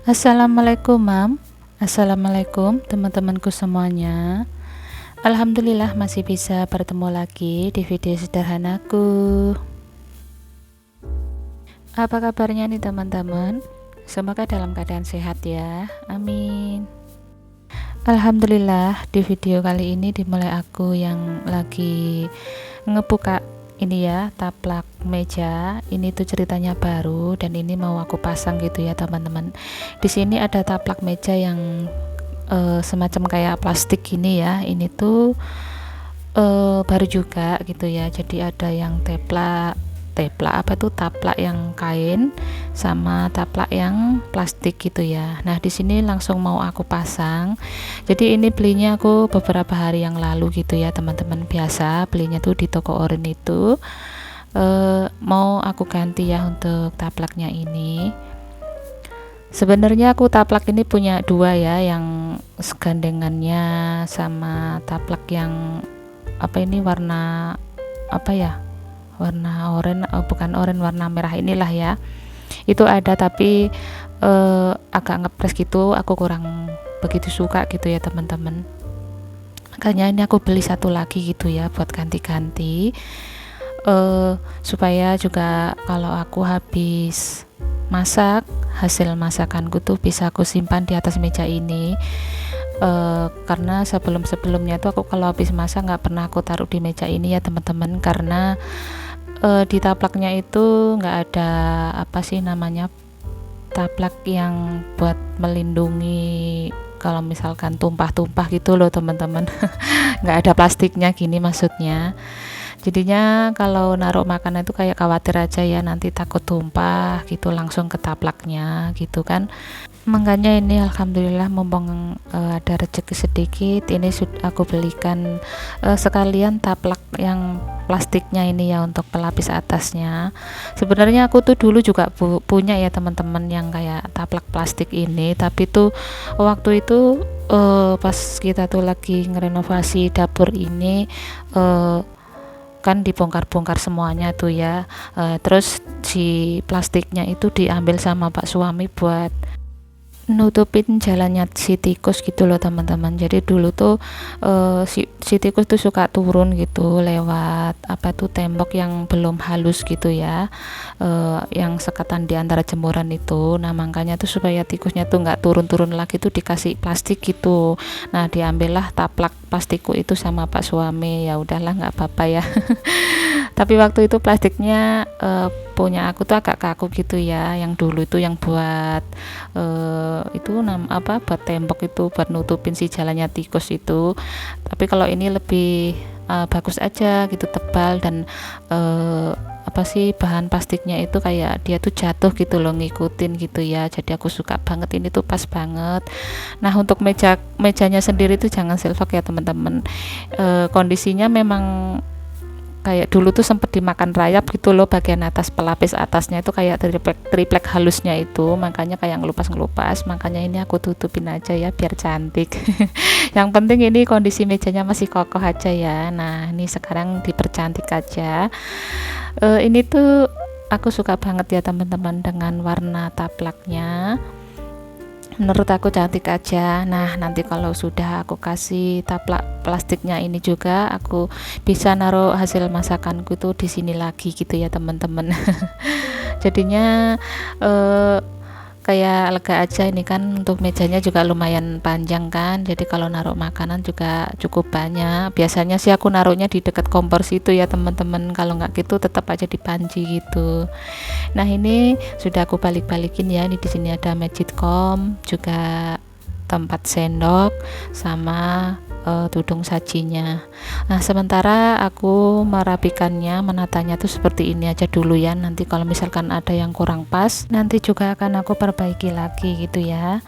Assalamualaikum Mam. Assalamualaikum teman-temanku semuanya. Alhamdulillah masih bisa bertemu lagi di video sederhanaku. Apa kabarnya nih teman-teman? Semoga dalam keadaan sehat ya, amin. Alhamdulillah, di video kali ini dimulai aku yang lagi ngebuka ini ya, taplak meja. Ini tuh ceritanya baru dan ini mau aku pasang gitu ya teman-teman. Di sini ada taplak meja yang semacam kayak plastik gini ya. Ini tuh baru juga gitu ya. Jadi ada yang taplak yang kain sama taplak yang plastik gitu ya. Nah, di sini langsung mau aku pasang. Jadi ini belinya aku beberapa hari yang lalu gitu ya, teman-teman. Biasa belinya tuh di toko Oren itu. Mau aku ganti ya untuk taplaknya ini. Sebenarnya aku taplak ini punya dua ya, yang segandengannya sama taplak yang warna warna oranye, bukan oranye, warna merah inilah ya. Itu ada tapi agak ngepres gitu, aku kurang begitu suka gitu ya teman-teman. Makanya ini aku beli satu lagi gitu ya buat ganti-ganti, supaya juga kalau aku habis masak, hasil masakanku tuh bisa aku simpan di atas meja ini. Karena sebelumnya tuh aku kalau habis masak nggak pernah aku taruh di meja ini ya teman-teman, karena di taplaknya itu nggak ada taplak yang buat melindungi kalau misalkan tumpah-tumpah gitu loh teman-teman. Nggak ada plastiknya gini maksudnya. Jadinya kalau naruh makanan itu kayak khawatir aja ya nanti takut tumpah gitu langsung ke taplaknya gitu kan. Makanya ini alhamdulillah mumpung ada rezeki sedikit, ini sudah aku belikan sekalian taplak yang plastiknya ini ya untuk pelapis atasnya. Sebenarnya aku tuh dulu juga punya ya teman-teman yang kayak taplak plastik ini, tapi tuh waktu itu pas kita tuh lagi ngerenovasi dapur ini, kan dibongkar-bongkar semuanya tuh ya, terus si plastiknya itu diambil sama pak suami buat nutupin jalannya si tikus gitu loh teman-teman. Jadi dulu tuh si tikus tuh suka turun gitu lewat tembok yang belum halus gitu ya, yang sekatan di antara jemuran itu. Nah makanya tuh supaya tikusnya tuh nggak turun-turun lagi tuh dikasih plastik gitu. Nah diambillah taplak plastikku itu sama pak suami, ya udahlah nggak apa-apa ya. Tapi waktu itu plastiknya punya aku tuh agak kaku gitu ya, yang dulu itu yang buat buat tembok itu, buat nutupin si jalannya tikus itu. Tapi kalau ini lebih bagus aja gitu, tebal dan bahan plastiknya itu kayak dia tuh jatuh gitu loh, ngikutin gitu ya. Jadi aku suka banget, ini tuh pas banget. Nah untuk mejanya sendiri tuh jangan silver ya teman-teman. Kondisinya memang kayak dulu tuh sempet dimakan rayap gitu loh, bagian atas pelapis atasnya itu kayak triplek halusnya itu, makanya kayak ngelupas, makanya ini aku tutupin aja ya biar cantik. Yang penting ini kondisi mejanya masih kokoh aja ya. Nah ini sekarang dipercantik aja. Ini tuh aku suka banget ya teman-teman dengan warna taplaknya, menurut aku cantik aja. Nah nanti kalau sudah aku kasih taplak plastiknya ini juga, aku bisa naruh hasil masakanku tuh di sini lagi gitu ya teman-teman. Jadinya kayak lega aja. Ini kan untuk mejanya juga lumayan panjang kan, jadi kalau naruh makanan juga cukup banyak. Biasanya sih aku naruhnya di dekat kompor situ ya teman-teman, kalau nggak gitu tetap aja di panci gitu. Nah ini sudah aku balik-balikin ya. Ini di sini ada magicom juga, tempat sendok sama tudung sajinya. Nah sementara aku merapikannya, menatanya tuh seperti ini aja dulu ya. Nanti kalau misalkan ada yang kurang pas, nanti juga akan aku perbaiki lagi gitu ya.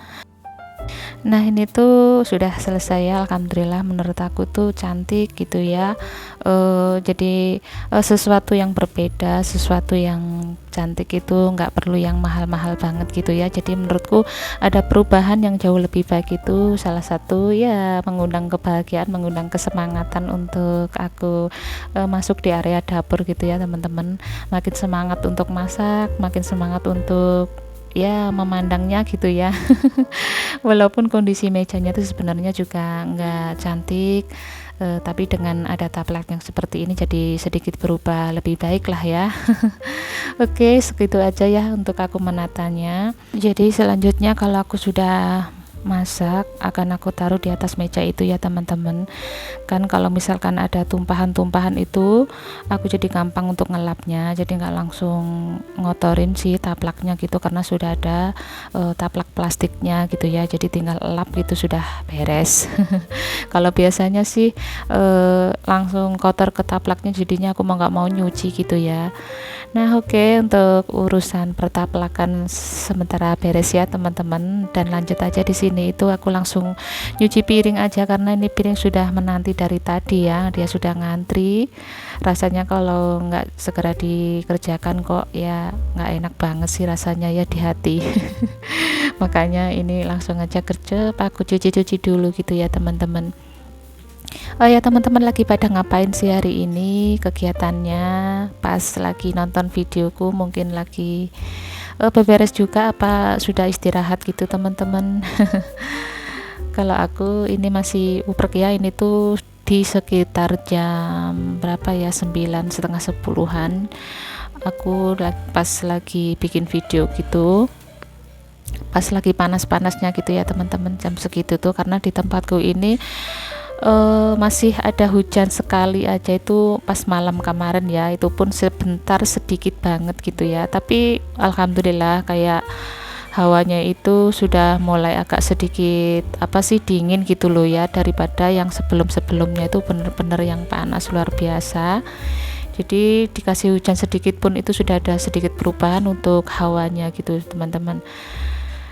Nah ini tuh sudah selesai ya, alhamdulillah. Menurut aku tuh cantik gitu ya. Jadi sesuatu yang berbeda, sesuatu yang cantik itu nggak perlu yang mahal-mahal banget gitu ya. Jadi menurutku ada perubahan yang jauh lebih baik, itu salah satu ya mengundang kebahagiaan, mengundang kesemangatan untuk aku masuk di area dapur gitu ya teman-teman. Makin semangat untuk masak, makin semangat untuk ya memandangnya gitu ya. Walaupun kondisi mejanya itu sebenarnya juga nggak cantik, tapi dengan ada taplak yang seperti ini jadi sedikit berubah lebih baik lah ya. Oke, segitu aja ya untuk aku menatanya. Jadi selanjutnya kalau aku sudah masak akan aku taruh di atas meja itu ya teman-teman. Kan kalau misalkan ada tumpahan-tumpahan itu aku jadi gampang untuk ngelapnya, jadi nggak langsung ngotorin si taplaknya gitu karena sudah ada taplak plastiknya gitu ya, jadi tinggal lap gitu sudah beres. Kalau biasanya sih langsung kotor ke taplaknya, jadinya aku mau nggak mau nyuci gitu ya. Nah, oke, untuk urusan pertaplakan sementara beres ya teman-teman, dan lanjut aja di sini itu aku langsung nyuci piring aja karena ini piring sudah menanti dari tadi ya, dia sudah ngantri. Rasanya kalau nggak segera dikerjakan kok ya nggak enak banget sih rasanya ya di hati. Makanya ini langsung aja kerja, aku cuci-cuci dulu gitu ya teman-teman. Oh ya teman-teman, lagi pada ngapain sih hari ini kegiatannya? Pas lagi nonton videoku mungkin lagi beberes juga apa sudah istirahat gitu teman-teman? Kalau aku ini masih uprek ya, ini tuh di sekitar jam berapa ya, 9 setengah 10-an. Aku pas lagi bikin video gitu, pas lagi panas-panasnya gitu ya teman-teman, jam segitu tuh, karena di tempatku ini masih ada hujan sekali aja itu pas malam kemarin ya, itu pun sebentar sedikit banget gitu ya, tapi alhamdulillah kayak hawanya itu sudah mulai agak sedikit apa sih dingin gitu loh ya, daripada yang sebelum-sebelumnya itu bener-bener yang panas luar biasa. Jadi dikasih hujan sedikit pun itu sudah ada sedikit perubahan untuk hawanya gitu teman-teman.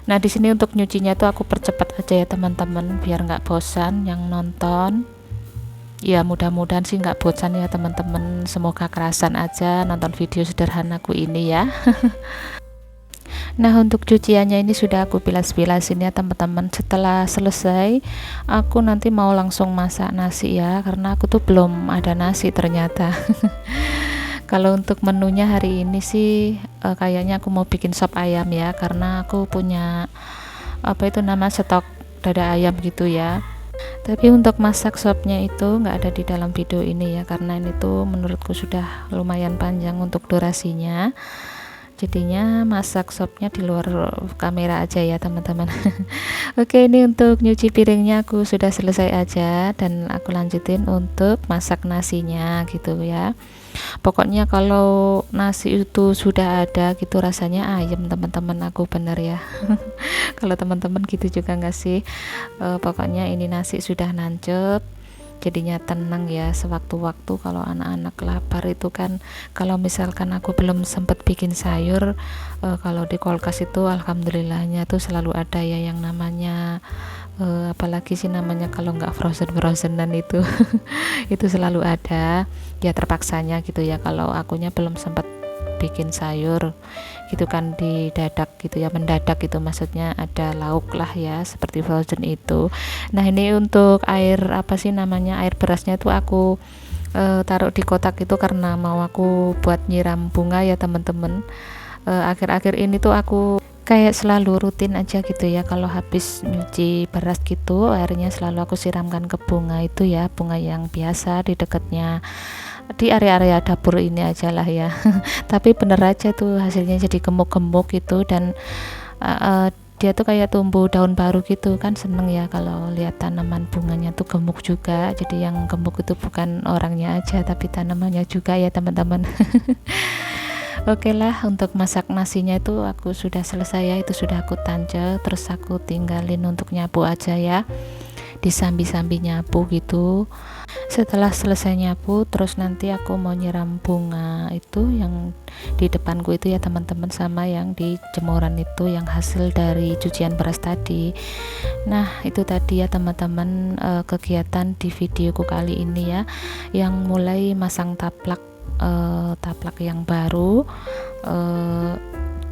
Nah, di sini untuk nyucinya tuh aku percepat aja ya teman-teman, biar nggak bosan yang nonton. Ya mudah-mudahan sih nggak bosan ya teman-teman, semoga kerasan aja nonton video sederhanaku ini ya. Nah, untuk cuciannya ini sudah aku bilas-bilasin ya teman-teman. Setelah selesai aku nanti mau langsung masak nasi ya, karena aku tuh belum ada nasi ternyata. Kalau untuk menunya hari ini sih kayaknya aku mau bikin sop ayam ya, karena aku punya apa itu nama stok dada ayam gitu ya. Tapi untuk masak sopnya itu nggak ada di dalam video ini ya, karena ini tuh menurutku sudah lumayan panjang untuk durasinya. Jadinya masak sopnya di luar kamera aja ya teman-teman. Oke, ini untuk nyuci piringnya aku sudah selesai aja, dan aku lanjutin untuk masak nasinya gitu ya. Pokoknya kalau nasi itu sudah ada gitu rasanya ayam teman-teman, aku bener ya. Kalau teman-teman gitu juga nggak sih? Pokoknya ini nasi sudah nancep, jadinya tenang ya sewaktu-waktu kalau anak-anak lapar itu kan. Kalau misalkan aku belum sempat bikin sayur, kalau di kulkas itu alhamdulillahnya tuh selalu ada ya yang namanya apalagi sih namanya kalau nggak frozenan itu. Itu selalu ada ya, terpaksanya gitu ya kalau akunya belum sempat bikin sayur gitu kan, di dadak gitu ya, mendadak gitu maksudnya, ada lauk lah ya seperti frozen itu. Nah, ini untuk air apa sih namanya, air berasnya itu aku taruh di kotak itu karena mau aku buat nyiram bunga ya teman-teman. Akhir-akhir ini tuh aku kayak selalu rutin aja gitu ya, kalau habis nyuci beras gitu airnya selalu aku siramkan ke bunga itu ya, bunga yang biasa di dekatnya di area-area dapur ini aja lah ya. Tapi bener aja tuh hasilnya jadi gemuk-gemuk gitu, dan dia tuh kayak tumbuh daun baru gitu kan, seneng ya kalau lihat tanaman bunganya tuh gemuk juga. Jadi yang gemuk itu bukan orangnya aja tapi tanamannya juga ya teman-teman. Oke lah, untuk masak nasinya itu aku sudah selesai ya, itu sudah aku tancap, terus aku tinggalin untuk nyapu aja ya, disambi-sambi nyapu gitu. Setelah selesai nyapu terus nanti aku mau nyiram bunga itu yang di depanku itu ya teman-teman, sama yang di jemuran itu yang hasil dari cucian beras tadi. Nah, itu tadi ya teman-teman kegiatan di videoku kali ini ya, yang mulai masang taplak yang baru,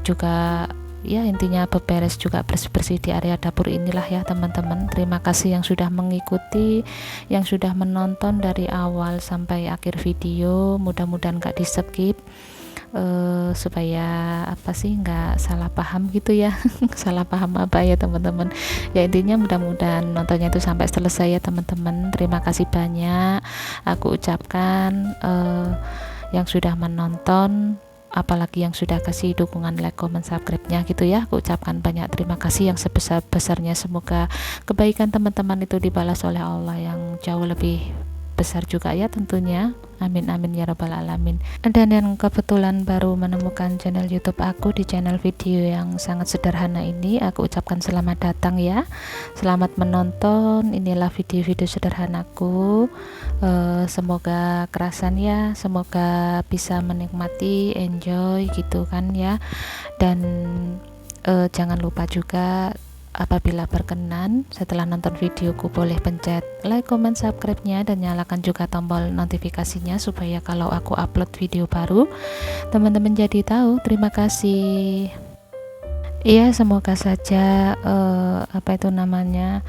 juga ya intinya beberes juga, bersih-bersih di area dapur inilah ya teman-teman. Terima kasih yang sudah mengikuti, yang sudah menonton dari awal sampai akhir video, mudah-mudahan gak di skip. supaya apa sih nggak salah paham gitu ya. Salah paham apa ya teman-teman, ya intinya mudah-mudahan nontonnya itu sampai selesai ya teman-teman. Terima kasih banyak aku ucapkan yang sudah menonton, apalagi yang sudah kasih dukungan like, comment, subscribe-nya gitu ya. Aku ucapkan banyak terima kasih yang sebesar-besarnya. Semoga kebaikan teman-teman itu dibalas oleh Allah yang jauh lebih besar juga ya tentunya. Amin amin ya rabbal alamin. Dan yang kebetulan baru menemukan channel YouTube aku di channel video yang sangat sederhana ini, aku ucapkan selamat datang ya. Selamat menonton. Inilah video-video sederhanaku. Semoga kerasan ya, semoga bisa menikmati, enjoy gitu kan ya. Dan jangan lupa juga apabila berkenan setelah nonton videoku boleh pencet like, comment, subscribe-nya dan nyalakan juga tombol notifikasinya supaya kalau aku upload video baru teman-teman jadi tahu. Terima kasih. Iya, semoga saja apa itu namanya,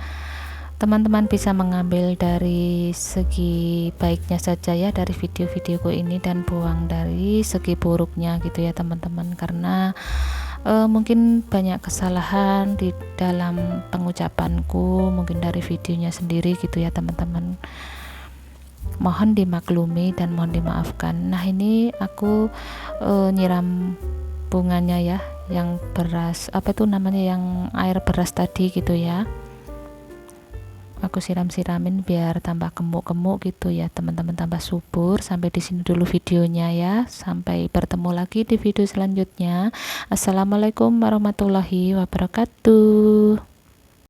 teman-teman bisa mengambil dari segi baiknya saja ya dari video-videoku ini dan buang dari segi buruknya gitu ya teman-teman, karena mungkin banyak kesalahan di dalam pengucapanku, mungkin dari videonya sendiri gitu ya teman-teman. Mohon dimaklumi dan mohon dimaafkan. Nah ini aku nyiram bunganya ya, yang beras apa itu namanya, yang air beras tadi gitu ya. Aku siram-siramin biar tambah gemuk-gemuk gitu ya teman-teman, tambah subur. Sampai di sini dulu videonya ya. Sampai bertemu lagi di video selanjutnya. Assalamualaikum warahmatullahi wabarakatuh.